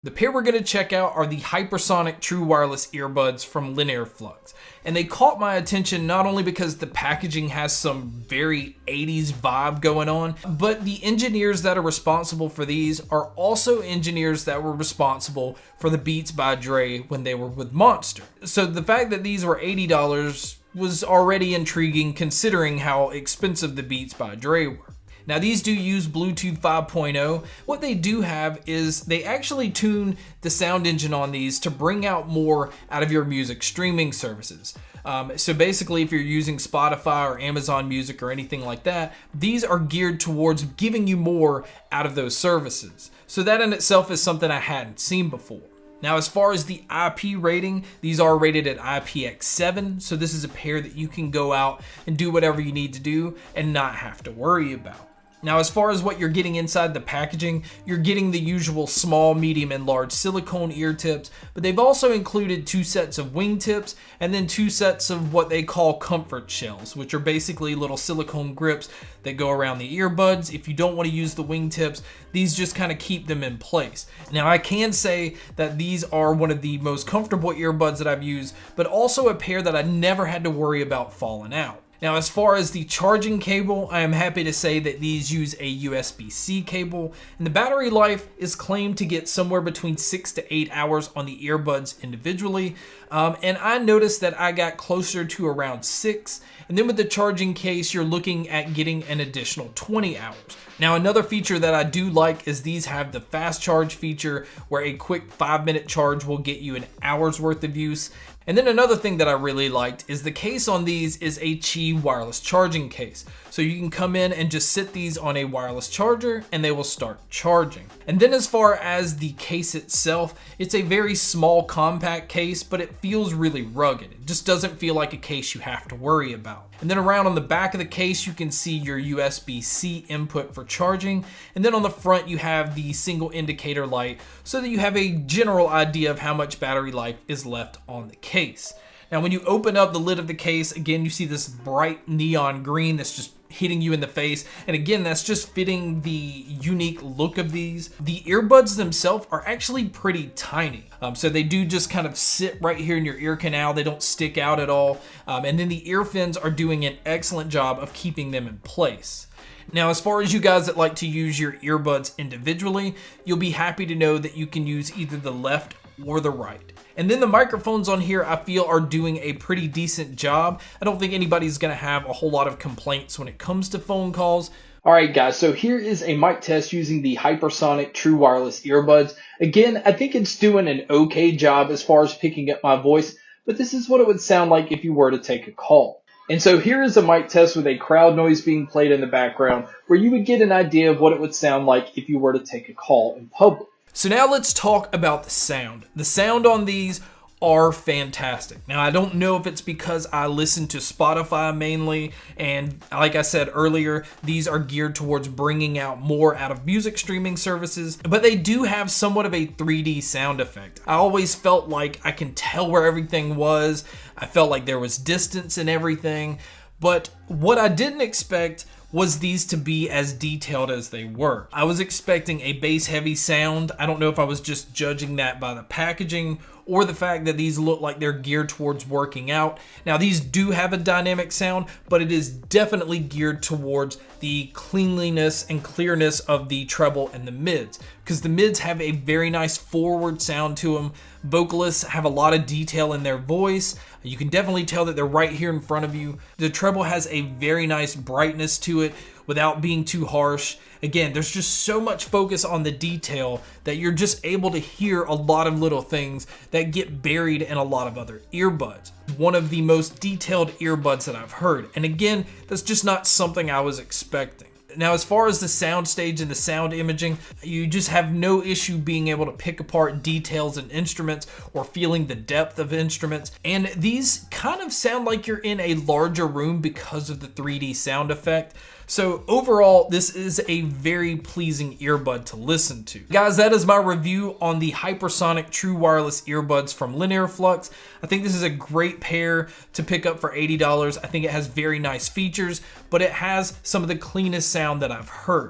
The pair we're going to check out are the HyperSonic True Wireless Earbuds from LinearFlux. And they caught my attention not only because the packaging has some very 80s vibe going on, but the engineers that are responsible for these are also engineers that were responsible for the Beats by Dre when they were with Monster. So the fact that these were $80 was already intriguing considering how expensive the Beats by Dre were. Now these do use Bluetooth 5.0. What they do have is they actually tune the sound engine on these to bring out more out of your music streaming services. So basically if you're using Spotify or Amazon Music or anything like that, these are geared towards giving you more out of those services. So that in itself is something I hadn't seen before. Now, as far as the IP rating, these are rated at IPX7, so this is a pair that you can go out and do whatever you need to do and not have to worry about. Now, as far as what you're getting inside the packaging, you're getting the usual small, medium, and large silicone ear tips, but they've also included 2 sets of wingtips and then 2 sets of what they call comfort shells, which are basically little silicone grips that go around the earbuds. If you don't want to use the wingtips, these just kind of keep them in place. Now, I can say that these are one of the most comfortable earbuds that I've used, but also a pair that I never had to worry about falling out. Now, as far as the charging cable, I am happy to say that these use a USB-C cable, and the battery life is claimed to get somewhere between 6 to 8 hours on the earbuds individually, and I noticed that I got closer to around 6, and then with the charging case, you're looking at getting an additional 20 hours. Now, another feature that I do like is these have the fast charge feature where a quick 5-minute charge will get you an hour's worth of use. And then another thing that I really liked is the case on these is a Qi wireless charging case. So you can come in and just sit these on a wireless charger and they will start charging. And then as far as the case itself, it's a very small compact case, but it feels really rugged. It just doesn't feel like a case you have to worry about. And then around on the back of the case, you can see your USB-C input for charging. And then on the front, you have the single indicator light so that you have a general idea of how much battery life is left on the case. Now, when you open up the lid of the case, again, you see this bright neon green that's just hitting you in the face. And again, that's just fitting the unique look of these. The earbuds themselves are actually pretty tiny. So they do just kind of sit right here in your ear canal. They don't stick out at all. And then the ear fins are doing an excellent job of keeping them in place. Now, as far as you guys that like to use your earbuds individually, you'll be happy to know that you can use either the left or the right. And then the microphones on here I feel are doing a pretty decent job. I don't think anybody's gonna have a whole lot of complaints when it comes to phone calls. Alright guys, so here is a mic test using the HyperSonic True Wireless Earbuds. Again, I think it's doing an okay job as far as picking up my voice, but this is what it would sound like if you were to take a call. And so here is a mic test with a crowd noise being played in the background where you would get an idea of what it would sound like if you were to take a call in public. So now let's talk about the sound. The sound on these are fantastic. Now, I don't know if it's because I listen to Spotify mainly, and like I said earlier, these are geared towards bringing out more out of music streaming services, but they do have somewhat of a 3D sound effect. I always felt like I can tell where everything was. I felt like there was distance and everything, but what I didn't expect was these to be as detailed as they were. I was expecting a bass heavy sound. I don't know if I was just judging that by the packaging or the fact that these look like they're geared towards working out. Now, these do have a dynamic sound, but it is definitely geared towards the cleanliness and clearness of the treble and the mids, because the mids have a very nice forward sound to them. Vocalists have a lot of detail in their voice. You can definitely tell that they're right here in front of you. The treble has a very nice brightness to it without being too harsh. Again, there's just so much focus on the detail that you're just able to hear a lot of little things that get buried in a lot of other earbuds. One of the most detailed earbuds that I've heard. And again, that's just not something I was expecting. Now, as far as the sound stage and the sound imaging, you just have no issue being able to pick apart details in instruments or feeling the depth of instruments. And these kind of sound like you're in a larger room because of the 3D sound effect. So overall, this is a very pleasing earbud to listen to. Guys, that is my review on the HyperSonic True Wireless Earbuds from LinearFlux. I think this is a great pair to pick up for $80. I think it has very nice features, but it has some of the cleanest sound that I've heard.